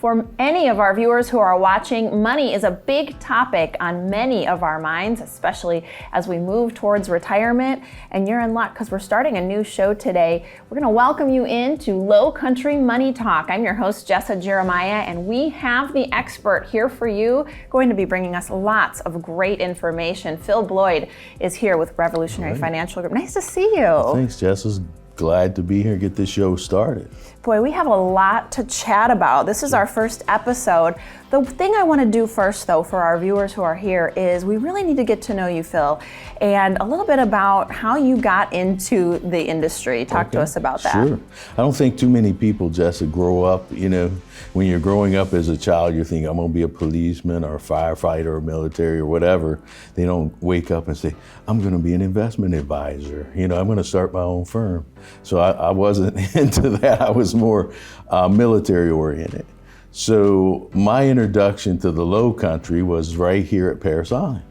For any of our viewers who are watching, money is a big topic on many of our minds, especially as we move towards retirement. And you're in luck because we're starting a new show today. We're going to welcome you into Lowcountry Money Talk. I'm your host, Jessa Jeremiah, and we have the expert here for you, going to be bringing us lots of great information. Phil Bloyd is here with Revolutionary Financial Group. Nice to see you. Thanks, Jess. Glad to be here, get this show started. Boy, we have a lot to chat about. This is our first episode. The thing I want to do first, though, for our viewers who are here is we really need to get to know you, Phil, and a little bit about how you got into the industry. Talk to us about that. Sure. I don't think too many people, Jessa, grow up, when you're growing up as a child, you're thinking, I'm going to be a policeman or a firefighter or military or whatever. They don't wake up and say, I'm going to be an investment advisor. I'm going to start my own firm. So I wasn't into that. I was more military oriented. So my introduction to the Lowcountry was right here at Paris Island.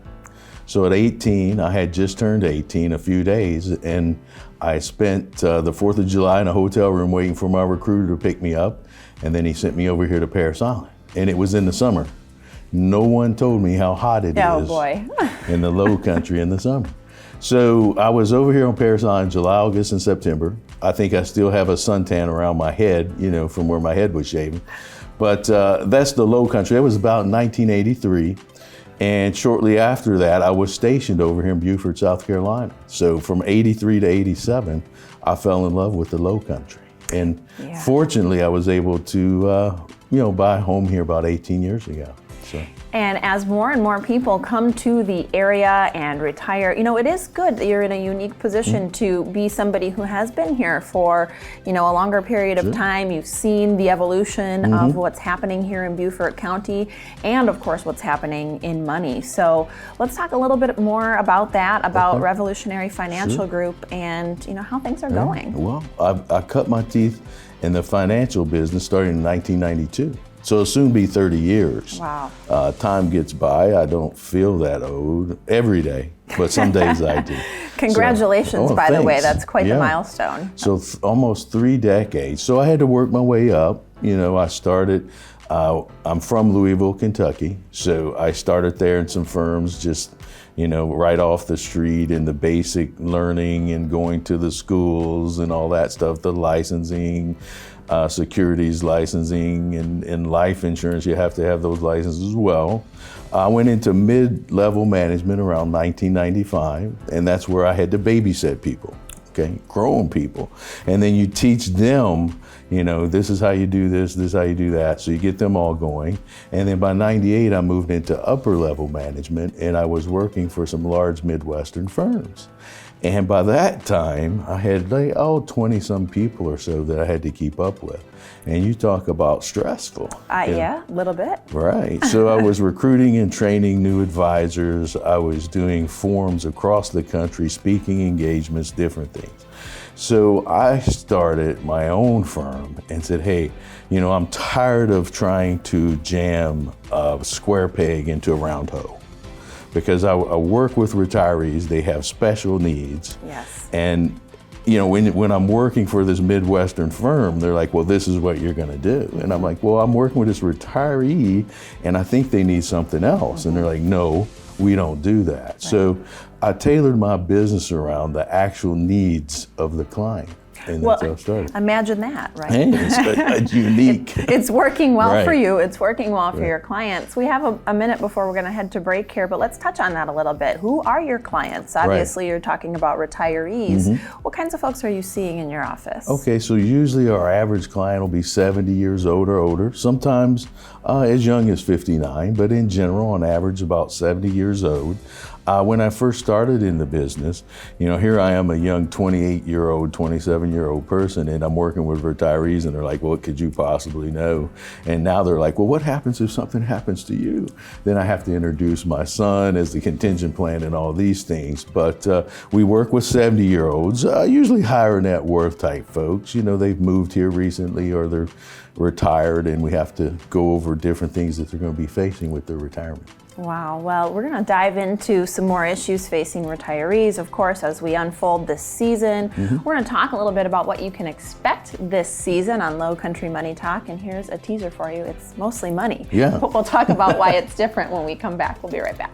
So at 18, I had just turned 18 a few days, and I spent the 4th of July in a hotel room waiting for my recruiter to pick me up, and then he sent me over here to Paris Island. And it was in the summer. No one told me how hot it is in the Lowcountry in the summer. So I was over here on Paris Island July, August, and September. I think I still have a suntan around my head, from where my head was shaven. But that's the Lowcountry. That was about 1983. And shortly after that, I was stationed over here in Beaufort, South Carolina. So from 83 to 87, I fell in love with the Lowcountry. And fortunately, I was able to, buy a home here about 18 years ago. So. And as more and more people come to the area and retire, it is good that you're in a unique position to be somebody who has been here for, a longer period of time. You've seen the evolution of what's happening here in Beaufort County and, of course, what's happening in money. So let's talk a little bit more about that, about Revolutionary Financial Group and, how things are going. Well, I cut my teeth in the financial business starting in 1992. So it'll soon be 30 years. Wow. Time gets by. I don't feel that old every day, but some days I do. Congratulations, by the way. That's quite the milestone. So almost 3 decades. So I had to work my way up. I started, I'm from Louisville, Kentucky. So I started there in some firms just, right off the street in the basic learning and going to the schools and all that stuff, the licensing, securities licensing and life insurance. You have to have those licenses as well. I went into mid-level management around 1995, and that's where I had to babysit people, grown people. And then you teach them, this is how you do this is how you do that. So you get them all going. And then by 98, I moved into upper level management, and I was working for some large Midwestern firms. And by that time, I had 20 some people or so that I had to keep up with. And you talk about stressful. Yeah, a little bit. Right. So I was recruiting and training new advisors. I was doing forums across the country, speaking engagements, different things. So I started my own firm and said, hey, I'm tired of trying to jam a square peg into a round hole. Because I work with retirees, they have special needs. Yes. And when I'm working for this Midwestern firm, they're like, well, this is what you're gonna do. And I'm like, well, I'm working with this retiree and I think they need something else. And they're like, no, we don't do that. Right. So I tailored my business around the actual needs of the client. And that's how I started. Imagine that, right? Hey, it's unique. It's working well for you. It's working well for your clients. We have a minute before we're going to head to break here, but let's touch on that a little bit. Who are your clients? Obviously, you're talking about retirees. What kinds of folks are you seeing in your office? Okay, so usually our average client will be 70 years old or older, sometimes as young as 59, but in general, on average, about 70 years old. When I first started in the business, here I am, a young 28-year-old, 27-year-old person, and I'm working with retirees, and they're like, well, what could you possibly know? And now they're like, well, what happens if something happens to you? Then I have to introduce my son as the contingent plan and all these things. But we work with 70-year-olds, usually higher net worth type folks. They've moved here recently or they're retired, and we have to go over different things that they're going to be facing with their retirement. Wow, well, we're going to dive into some more issues facing retirees, of course, as we unfold this season. We're going to talk a little bit about what you can expect this season on Lowcountry Money Talk, and here's a teaser for you. It's mostly money. Yeah. But we'll talk about why it's different when we come back. We'll be right back.